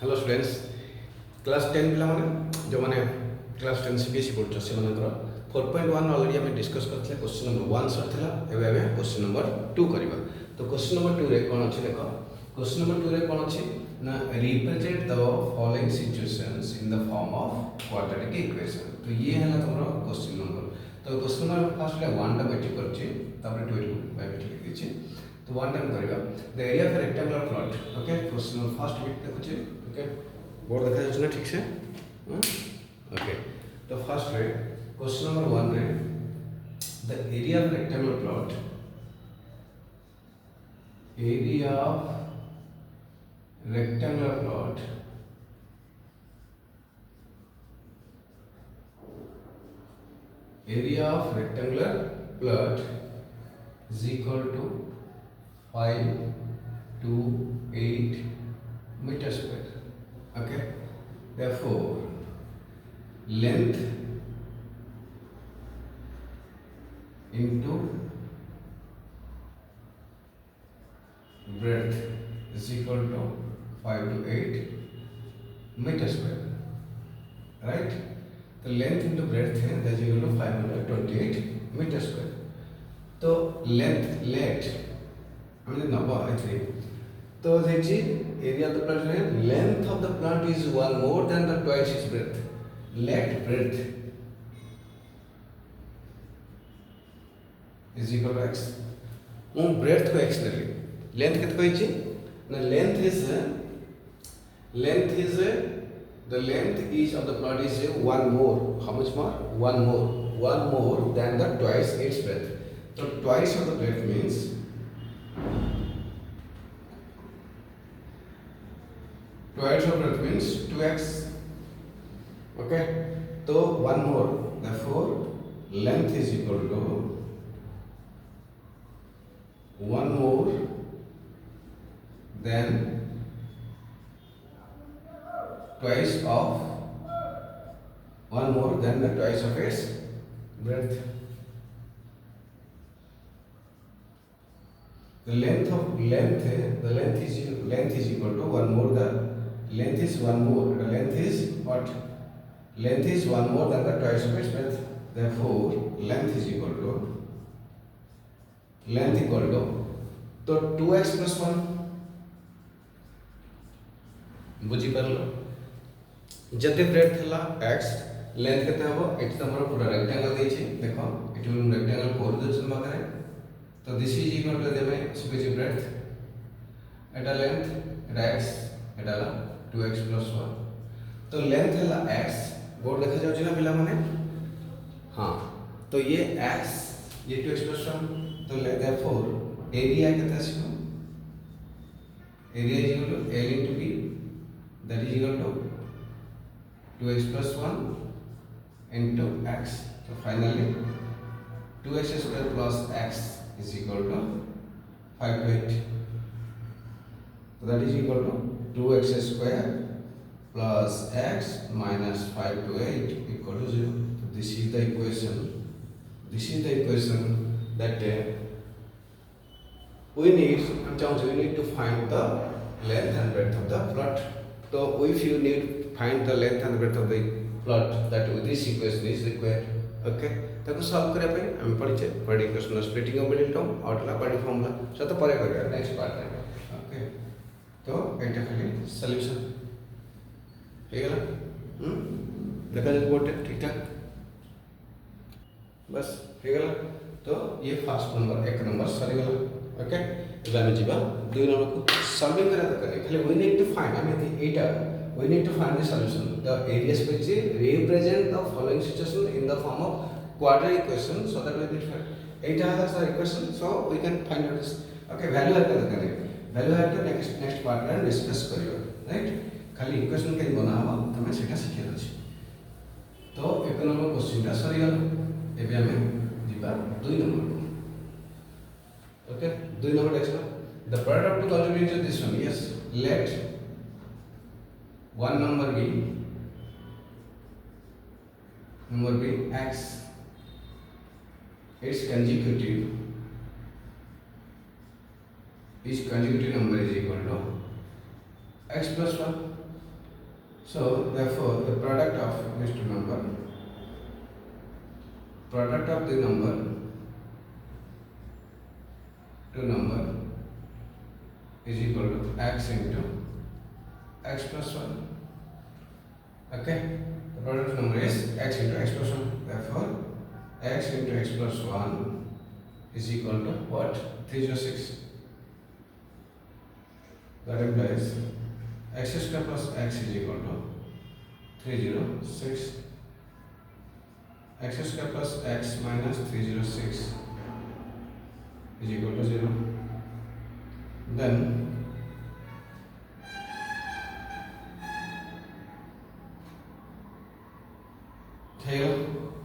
Hello students class 10 पिला माने जो माने क्लास 10 सीबीएसई पढ़छ से मानकर 4.1 ऑलरेडी हमें डिस्कस करथिले क्वेश्चन नंबर 1 सरथिला एबे हमें क्वेश्चन नंबर 2 करबा। तो क्वेश्चन नंबर 2 रे कोन अछि देखो क्वेश्चन नंबर 2 रे कोन अछि ना represent the following situations in the form of quadratic equation. तो ये है ना तुम्हारा क्वेश्चन नंबर। तो क्वेश्चन नंबर फर्स्ट ले 1 टा मैट्रिक करछि तापर 2 मैट्रिक लिख दिछि। तो 1 टाइम करबा the area of rectangular plot. Okay question number first bit देखुछि। ओके बोर्ड देखा जाउछ ना ठीक से ओके। तो फर्स्ट रे क्वेश्चन नंबर 1 रे the area of rectangular plot area of rectangular plot area of rectangular plot is equal to 5 to 8 meter square. Okay, therefore length into breadth is equal to 5 to 8 meter square, right? The length into breadth है that is equal to 528 meter square. तो length let हमने number है 3 तो देखिए area of the plant है length of the plant is one more than the twice its breadth. Let breadth is equal to x. वो breadth को x ले ली length कितना कहिछि ना length is the length is of the plot is one more. How much more? One more than the twice its breadth. So twice of the breadth means twice of breadth means 2x. Okay, so one more, therefore length is equal to one more then twice of one more than the twice of its breadth. The length is equal to one more. The length is one more. The length is what? Length is one more than the twice of its breadth. Therefore, length is equal to तो 2x plus 1 बुझी परलो जते bread थला x length केते हबो eight हमर पूरा rectangle दै छै देखो एट हम रेक्टेंगल कोर देछन माकरे तो दिस इज इक्वल टू देबे स्पेस ब्रेड एटा लेंथ एटा x एटा 2x plus 1 तो लेंथ हला x बोर्ड देखा जाउ छै ना पिला माने हां तो ये x ये 2x plus 1 तो therefore area केते आसीबो area is equal to L into B that is equal to 2x plus 1 into x. So finally 2x square plus x is equal to 5 to 8. So that is equal to 2x square plus x minus 5 to 8 equal to 0. So this is the equation. This is the equation that we need to find the length and breadth of the plot. So if you need to find the length and breadth of the plot, that this equation is required. Okay, ताको solve करे पे हम पढ़िचे बड़ी equation splitting of middle term और ला बड़ी formula so तो परे करिया नेक्स्ट पार्ट में. ओके तो एटा खाली सॉल्यूशन हे गेला देखा जाए बोर्ड ठीक ठाक बस हे गेला. तो ये फर्स्ट नंबर एक नंबर सरी गेला. ओके एबा हम जीवा दुई नंबर को सॉल्विंग करा दरकार खाली we need to find I mean एटा we need to find the solution. The area space represent the following situation in the form of quadratic equation so that we will find eta has the equation so we can find out this. Okay, value है तो next part में discuss करियो right. खाली equation के बनावा तमे सेटा सिखे अछि. तो एक नंबर क्वेश्चन ता सरी गला एबे हमें जीवा दुई नंबर को. ओके दुई नंबर देखो the product to contribute to this one. Yes, let one number be x, its consecutive number is equal to x plus 1. So therefore the product of these two number, product of the number, two number is equal to x into x plus 1. Okay, the product of number is x into x plus 1. Therefore x into x plus 1 is equal to what? 306. That implies x square plus x is equal to 306. X square plus x minus 306 is equal to 0. Then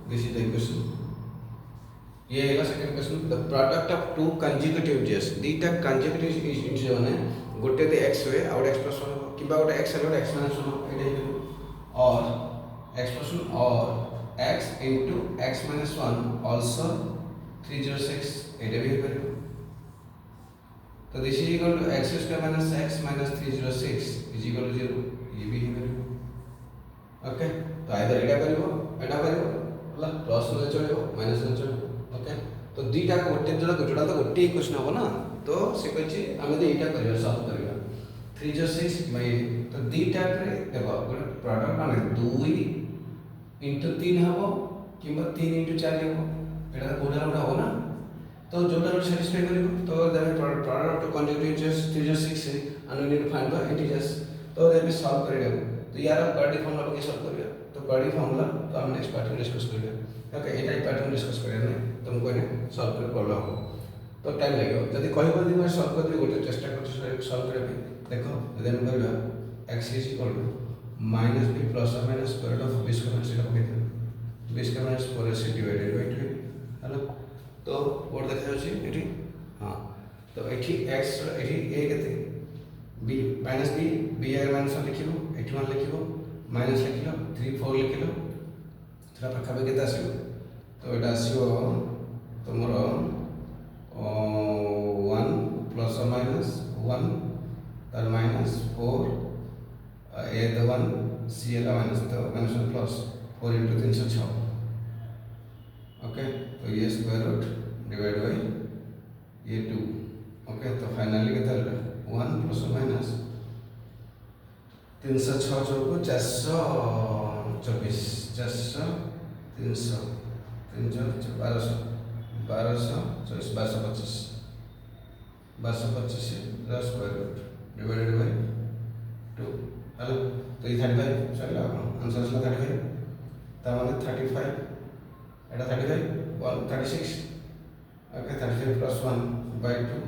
this is the equation. ये है second question. The product of two consecutive integers, दीटा consecutive integer माने गोटे दे x हुए और x plus 1 किबा गोटे x और x minus 1 एटा हे और x प्लस 1 और x into x minus 1 also 306 एटा भी हे परबो. तो this is equal to x square minus x minus 306 is equal to 0. ये भी हे परबो. ओके, तो आइदर एटा करबो होला प्लस में चलेबो माइनस में चलेबो. ओके, तो दीटा गोटे जोड़ा तो गोटे इक्वेशन हो ना, तो से कहछि हमें तो एटा करिया सॉल्व करिया 306 बाय. तो दीटा रे देखो गोटे प्रोडक्ट माने 2 into 3 हबो किबा 3 into 4 हबो, एटा तो कोडा उडा हो ना. तो जोड़ा सैटिस्फाई करिवो. तो then product of consecutive integers 306 है and we need to find the integers. तो देन भी सॉल्व करिया. तो यार क्वाड्रेटिक फार्मूला के सॉल्व करिया. तो क्वाड्रेटिक फार्मूला तो हम नेक्स्ट पार्ट में डिस्कस करेंगे. ओके, एटा ही पार्ट में डिस्कस करेंगे. तुमको ने सॉल्व कर प्रॉब्लम हो तो टाइम लगेगा. जदि कहबो दिन में सॉल्व कर गोटे चेष्टा कर सॉल्व करे. देखो यदि हम करबा x is equal to minus b plus or minus square root of b square minus এটা পকেই দেব b square minus 4ac divided by 2. হলো তো কোড দেখা যাচ্ছে এটি. हां, তো এটি x এটি a কেতে b minus b b আর minus 1 লিখিবো, এটি 1 লিখিবো, মাইনাস লিখিলো 3 4 লিখিলো. সেটা পাখাবে কেতে আসিবো? तो এটা আসিবো তোমার 1 प्लस और माइनस 1 तार माइनस 4 ए द 1 सी एल माइनस तो माइनस 1 प्लस 4 into 306. ओके, तो ये स्क्वायर रूट डिवाइड बाय ये 2. ओके, तो फाइनली कितना रहला 1 प्लस और माइनस 306 को 424 400 300 1200 1225 का square root divided by 2. Hello, तो ये 35 चला आंसर इसका 35 ता माने 35 एटा 35 136. ओके, 35 प्लस 1 बाय 2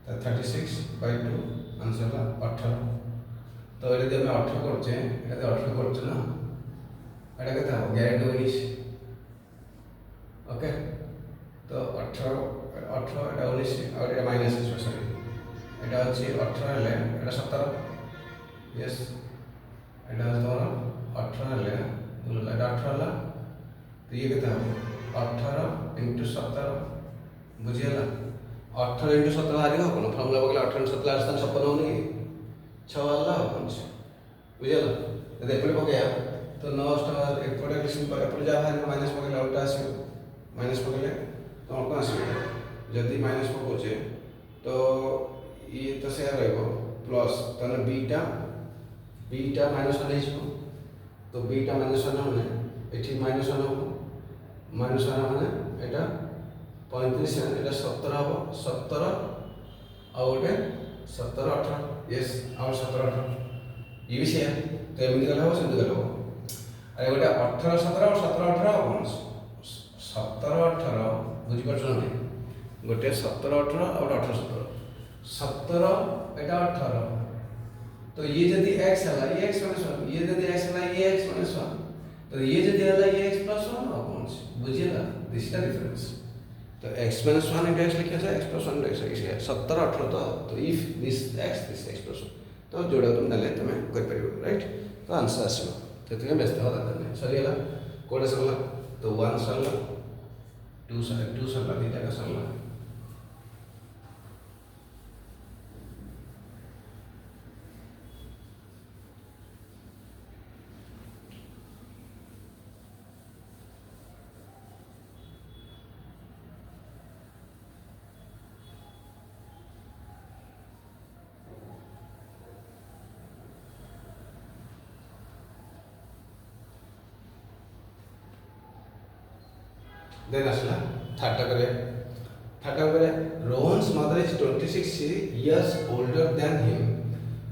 ता 36 बाय 2 आंसर 18. तो एटा जब मैं 18 करछे एटा 18 करछ ना एटा केता हो ग्यारंटी होइस. ओके, तो 18 এটা 19 और এটা माइनस है. सॉरी এটা হচ্ছে 18 হলে এটা 17. यस, এটা তোমার 18 হলে বললা এটা 18 হলা. তো ये কেতে হবে 18 * 17 বুঝিয়ালা. 18 * 17 হারিও কোন ফর্মুলা বগলে 18 * 17 আসতান 56 होने 6 वाला कोन বুঝিয়ালা. যদি এপড়ে পকেয়া তো 9 টাকা এপড়ে লিখুন এপড়ে যা হারি মাইনাস পকেলে আউটটা আসিব. माइनस पकड़े तो कौन आसो जदि माइनस पकाचे तो ये तो से रहबो प्लस तने बीटा माइनस 1 हो. तो बीटा माइनस 1 माने एठी माइनस 1 हो. माइनस 1 माने एटा 35 एटा 17 हो. 17 और ओटे 17 18. यस, और 17 18 ये भी से तो एमि गला हो सेमि गला हो. अरे ओटा 18 17 और 17 18 कौन 17 18 बुझी परछ ना गोटे 17 18 और 18 17 17 एटा 18. तो ये यदि x हला ये x माइनस 1, ये यदि x हला ये x माइनस 1, तो ये यदि हला ये x प्लस 1 और कौन से बुझिएला. This is the difference. तो x माइनस 1 into x लिखा जाए x प्लस 1 into x लिखा 17 18. तो इफ दिस x प्लस 1 तो जोड़ा तुम डाले तमे कर परिबो. राइट, तो आंसर आसीबो. तो तुम व्यस्त हो दरकार नहीं. सरीला कोडे सरला तो 1 सरला 2 सरला दीटा का सरला. देन आसला थर्डटा करिया थर्डटा करिया Rohan's mother is 26 years older than him.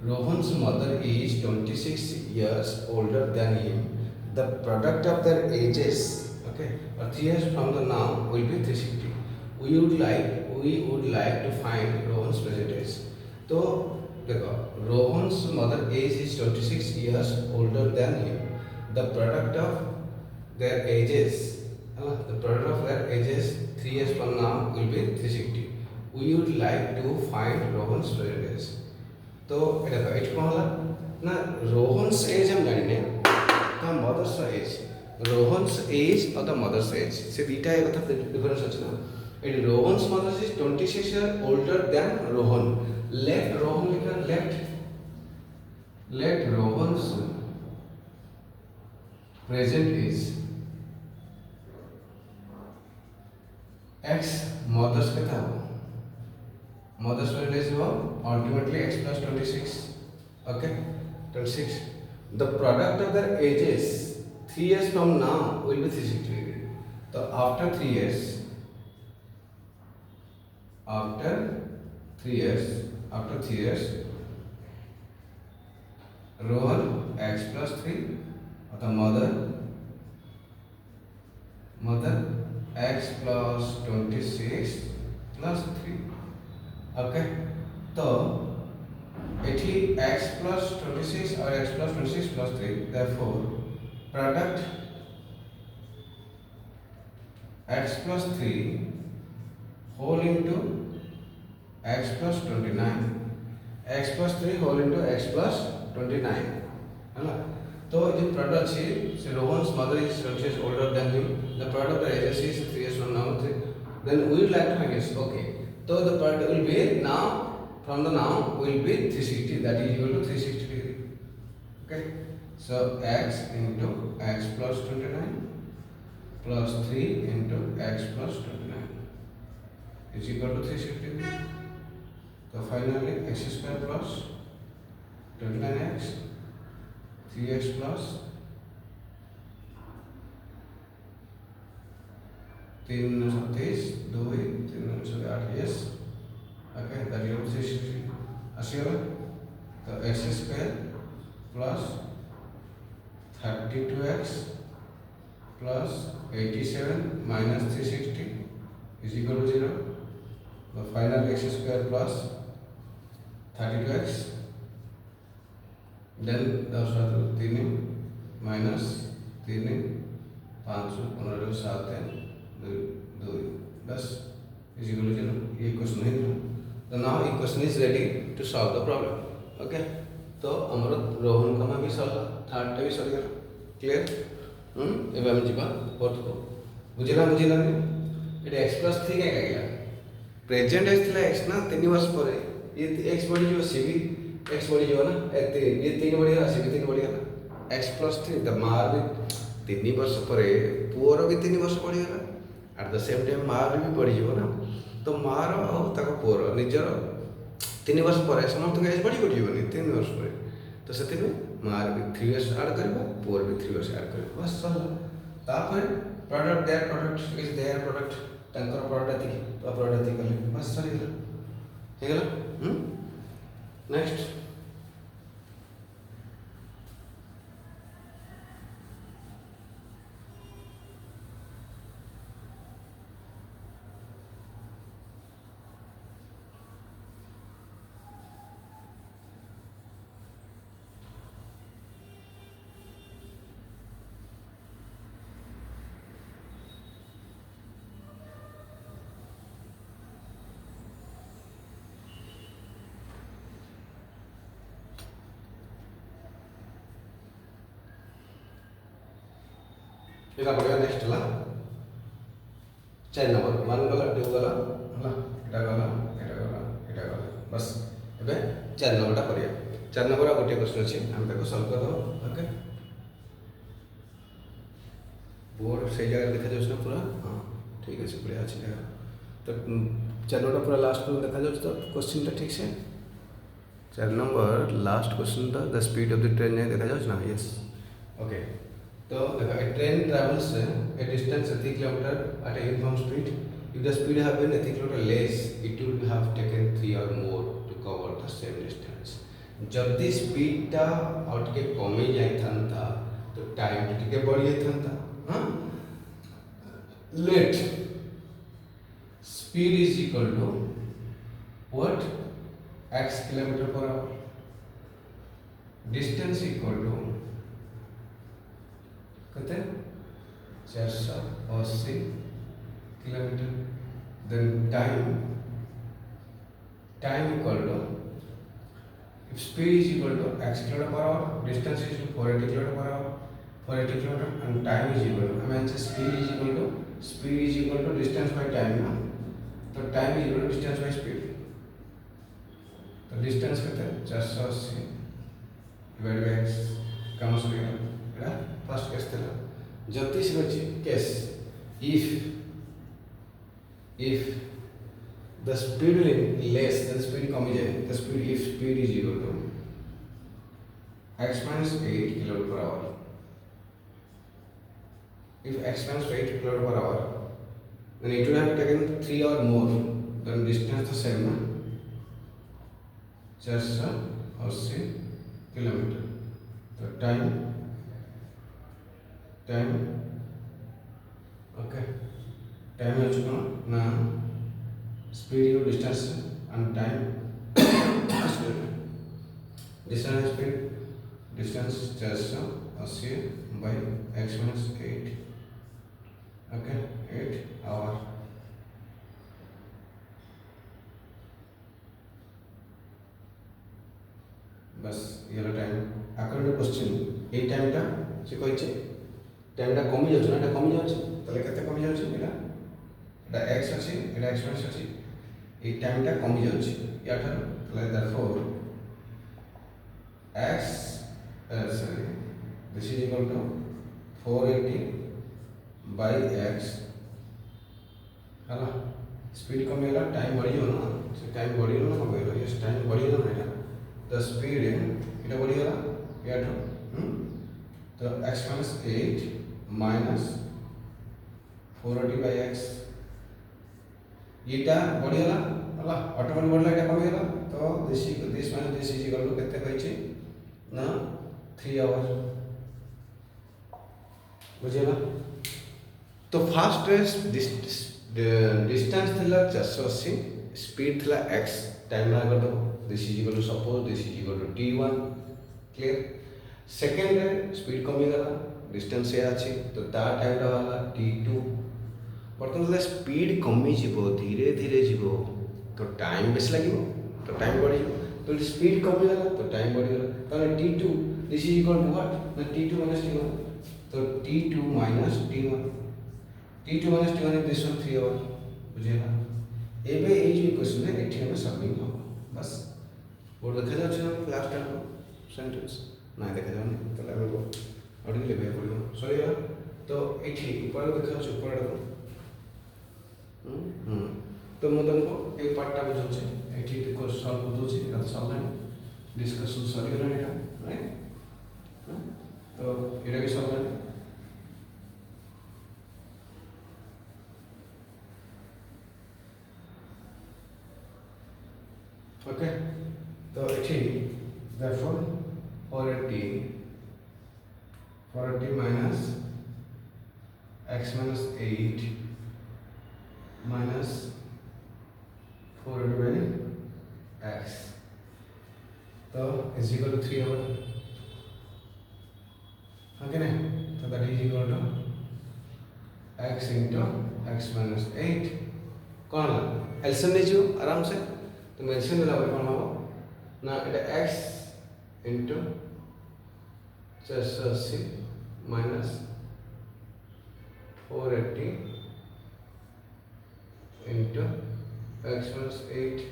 Rohan's mother is 26 years older than him. The product of their ages, okay, or 3 years from the now will be 360. We would like to find Rohan's present age. तो देखो Rohan's mother age is 26 years older than him. The product of their ages, the product of their ages 3 years from now will be 360. We would like to find Rohan's present age. तो एट कौन होला ना Rohan's age हम जानिने ता mother's age Rohan's age और the mother's age से दीटा एक कथा डिफरेंस अछि ना एट Rohan's mother's is 26 years older than Rohan let Rohan लिखा let Rohan's present age x mother's के था mother's present age was ultimately x plus 26. Okay, 26. The product of their ages 3 years from now will be 360 degree. So after 3 years, after 3 years, Rohan x plus 3 or the mother x plus 26 plus 3. Okay तो एठी x plus 26 और x plus 26 plus 3 therefore product x plus 3 whole into x plus 29 x plus 3 whole into x plus 29 है ना तो जो product अछि से Rohan's mother is 20 years older than him. The product of ages is 3 years from now. Then we would like to find this. Okay. So the product will be now from the now will be 360, that is equal to 360 degree. Okay. So x into x plus 29 plus 3 into x plus 29 is equal to 360 degree. So finally x square plus 29x 3x plus 3 27 2 3 8 yes okay that is 360 assume the x square plus 32x plus 87 minus 360 is equal to 0. The final x square plus 32x then the 3 minus 3 5 15 7 2 बस is equal to 0. ये question है तो now ये question is ready to solve the problem. Okay तो हमरो रोहन का भी solve third टा भी सॉल्व गया क्लियर एबे हम जीवा फोर्थ को बुझिला ने एट x plus 3 क्या गया प्रेजेंट एज थिला x ना 3 वर्ष परे ये x बढ़ी जो सी भी x बढ़ी जो ना ये 3 बढ़ी ना सी भी 3 बढ़ी ना x plus 3 द मार भी 3 वर्ष परे पुअर भी 3 वर्ष बढ़ी गला एट द सेम टाइम मार भी बढ़ी जीव ना तो मार और ताको पुअर निजर 3 वर्ष पर समस्त एज बढ़ी जीवनी 3 वर्ष पर तो से मार भी 3 years ऐड करबा पुअर भी 3 years ऐड करबा बस सॉल्व तापर product there product is there product तंकर प्रोडक्ट देखि तो प्रोडक्ट देखि बस सॉरी ठीक है नेक्स्ट इला बढ़िया नेक्स्ट ला 4 नंबर 1 गला 2 गला हला एटा गला बस एबे 4 नंबरटा करिया 4 नंबर आ गोटे क्वेश्चन अछि हम ताको सॉल्व कर दो ओके बोर्ड से जगह देखा जाउछ ना पूरा हां ठीक अछि बढ़िया अछि तो 4 नंबर पूरा लास्ट में देखा जाउछ तो क्वेश्चन ता ठीक से 4 नंबर लास्ट क्वेश्चन ता the speed of the train देखा जाउछ ना यस ओके तो देखो a train travels a distance 30 kilometer at a uniform speed. If the speed have been 30 kilometer less, it would have taken 3 or more to cover the same distance. जदि speed टा और टिके कमी जाई थांता तो time टिके बढ़ी जाई थांता हां let speed is equal to what x kilometer per hour, distance equal to कहते 480 kilometre, then time equal to if speed is equal to x kilometer per hour, distance is equal to 480 kilometer per hour, 480 kilometer, and time is equal to I mean speed is equal to distance by time ना, तो time is equal to distance by speed, तो distance कहते हैं 480 divided by x कम हो गया एड़ा first case थला जति से बचे case if the speed less than speed कमी जाए the speed if speed is equal to x minus 8 km per hour, if x minus 8 km per hour then it would have taken 3 or more, then distance the same ना 480 kilometre, तो time okay time हो चुका ना speed और distance and time distance speed distance 480 by x minus 8 okay 8 hour बस ये time आकर question ए टाइमटा से कहिছে टाइमटा कमी जाउछ ना एटा कमी जाउछ तले केते कमी जाउछ एटा x अछि एटा x minus अछि ए टाइमटा कमी जाउछ या ठार तले therefore x sorry this is equal to 480 by x हला स्पीड कमी होला टाइम बढ़ी हो ना से टाइम बढ़ी हो ना कमी होला यस टाइम बढ़ी हो ना एटा the speed एटा बढ़ी होला या ठार तो x minus 8 minus 480 by x एटा बढ़ी होला हला ऑटोमेटिक बढ़ला एटा कमी होला तो this minus this is equal to केते कहिছে ना 3 आवर बुझेला तो फास्ट डिस्टेंस थिला 480 स्पीड थिला x टाइम ना कर दो this is equal to suppose this is equal to t1 clear second रे स्पीड कमी गला डिस्टेंस से अछि तो ता टाइम रा वाला t2 बर्तन ले स्पीड कमी जीवो धीरे धीरे जीवो तो टाइम बेस लागिवो तो टाइम बढ़ी तो स्पीड कमी गला तो टाइम बढ़ी गला ताले t2 this is equal to what ना t2 minus t1 तो t2 minus t1 is this one 3 our बुझेला एबे ए जो क्वेश्चन है एठी में सबमिट हो बस बोर्ड देखा जाउछ ना क्लास टाइम सेंटेंस ना देखा जाउन तले हम ऑडियो लेबे पड़ियो सॉरी यार तो एठी ऊपर देखा जाउछ ऊपर तो मु तुमको ए पार्ट टा बुझौ छै एठी देखो सॉल्व बुझौ छै एटा सॉल्व है डिस्कशन सॉरी गला एटा राइट तो एटा भी सॉल्व है ओके तो एठी therefore 480 minus x minus 8 minus 480 by x तो is equal to 3 hour okay ना तो that is equal to x into x minus 8 कौन एलसीएम ले जो आराम से तो मैं एलसीएम ले कौन हो ना এটা x into 480 minus 480 into x minus 8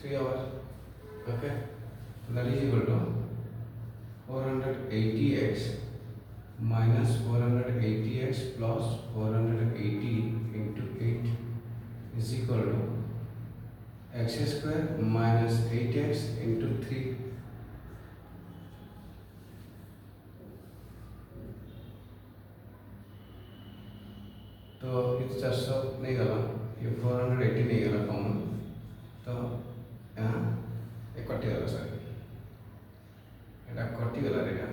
3 hour okay that is equal to 480x minus 480x plus 480 into 8 is equal to x square minus 8x into 3 तो ये 400 नहीं गला, ये 480 नहीं गला कॉमन, तो यहाँ एक कटिगला सॉरी एटा कटिगला रेगा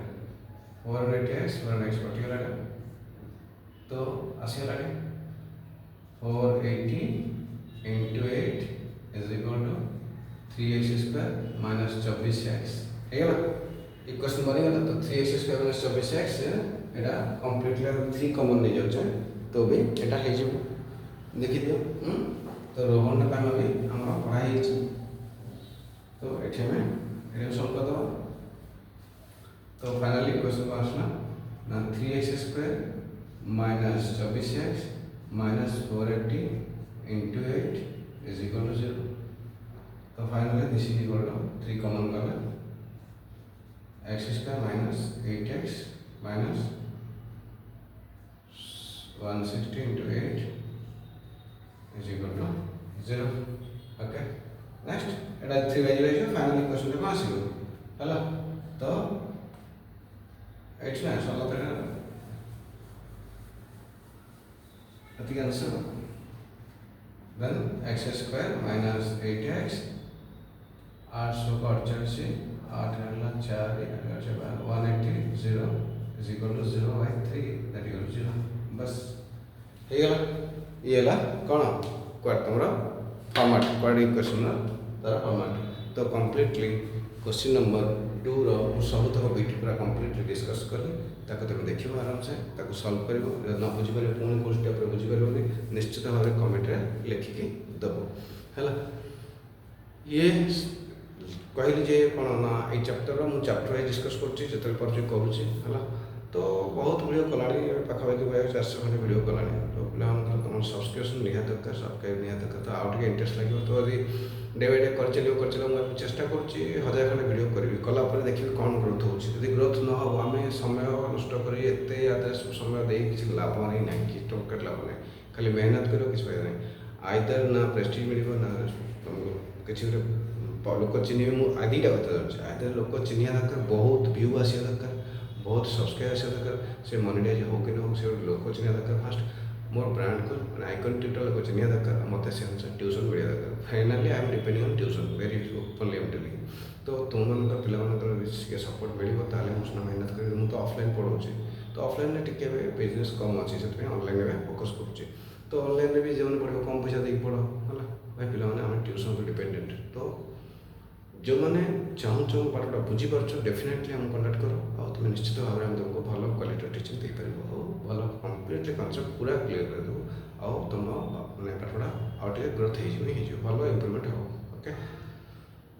480x 4x कटिगला तो आसीगला 480 into 8 is equal to 3x square minus 24x हेगला इक्वेशन बनिगला। तो 3x स्क्वायर माइनस 24x एटा कंप्लीटली 3 कॉमन नहीं जाउछे तो भी एटा हे जे देखि दियो। तो रोहन का भी हमरा पढ़ाई है तो एठे में एटा सॉल्व कर दो। तो फाइनली इक्वेशन को आसला ना 3x square minus 24x minus 480 into 8 is equal to 0। तो finally this is equal to 3 common कर x square minus 8x minus 160 into 8 is equal to 0. Okay. Next, it has 3 values. Final equation to pass you. Hello. So, it's nice. All of that. That's the answer. Then x square minus 8x. 800 का 88 8 हल्ला 4 180 0 is equal to 0 by 3 that equal to 0. बस हेगला ये ला कौन quad तुमरा format quad equation तार format. तो completely question number 2 रो सब तक वीडियो पूरा कंप्लीटली डिस्कस करी ताको तुम देखिबो आराम से ताको सॉल्व करिवो न बुझि पारे पुणी कोन स्टेप रे बुझि पारबोनी निश्चित भाव में कमेंट रे लिखि के दबो हैला। ये कहली जे कोन ना ए चैप्टर रो मु चैप्टर वाइज डिस्कस करछि जतल परछि करूछि हैला। तो बहुत वीडियो कलानी पाखापाखि 400 खंडे वीडियो कलानी तो पिला तुम सब्सक्रिप्शन निहात दरकार सब्सक्राइब निहात दरकार तो आउट इंटरेस्ट लगे तो यदि डे बाय डे कर चलो मुझे चेष्टा करुँची 1000 खंडे वीडियो करी कलापर देखिए कौन ग्रोथ होती ग्रोथ न हो आम समय नष्ट कर समय दे किसी लाभ नहीं ना कि टोकेट लाभ नहीं खाली मेहनत कर किसी फायदा नहीं आइदर ना प्रेस्टिज मिल ना किसी लोक चिन्ह मुझे दुटा कथा जाऊँगी आइदर लोक चिन्ह दरकार बहुत व्यू आसा दरकार बहुत सब्सक्राइब आसा दरकार से मोनेटाइज हो कि ना हो से लोक चिन्ह दरकार फास्ट मोर ब्रांड को आइकन ट्यूटर लोक चिन्ह दरकार मत से अनुसार ट्यूशन मिले दरकार finally I am depending on tuition very openly am telling. तो तुम मान पे सपोर्ट मिले मुझे मेहनत कर मुझे तो ऑफलाइन पढ़ाऊँगी तो ऑफलाइन टिके बिजनेस कम अच्छी से ऑनलाइन फोकस करुँचे तो ऑनलाइन भी जो पढ़ो कम पैसा देख पढ़ है भाई पे आम ट्यूशन पर डिपेंडेंट। तो जो मैंने चाहूँ पाठटा बुझीपार डेफिनेटली आम कंटाक्ट कर तुम निश्चित भाव में तुमको भल क्वालिटी टीचिंग देपर भल कम्प्लीटली कनसेप्ट पूरा क्लीयर कर देव आउ तुम मैंने पाठटा आउ ग्रोथ हो भल इम्प्रूवमेंट हो। Okay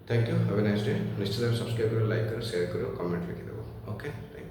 thank you have a nice day. निश्चित सब्सक्राइब करो लाइक करो शेयर करो कमेंट लिखिदेव। Okay thank you.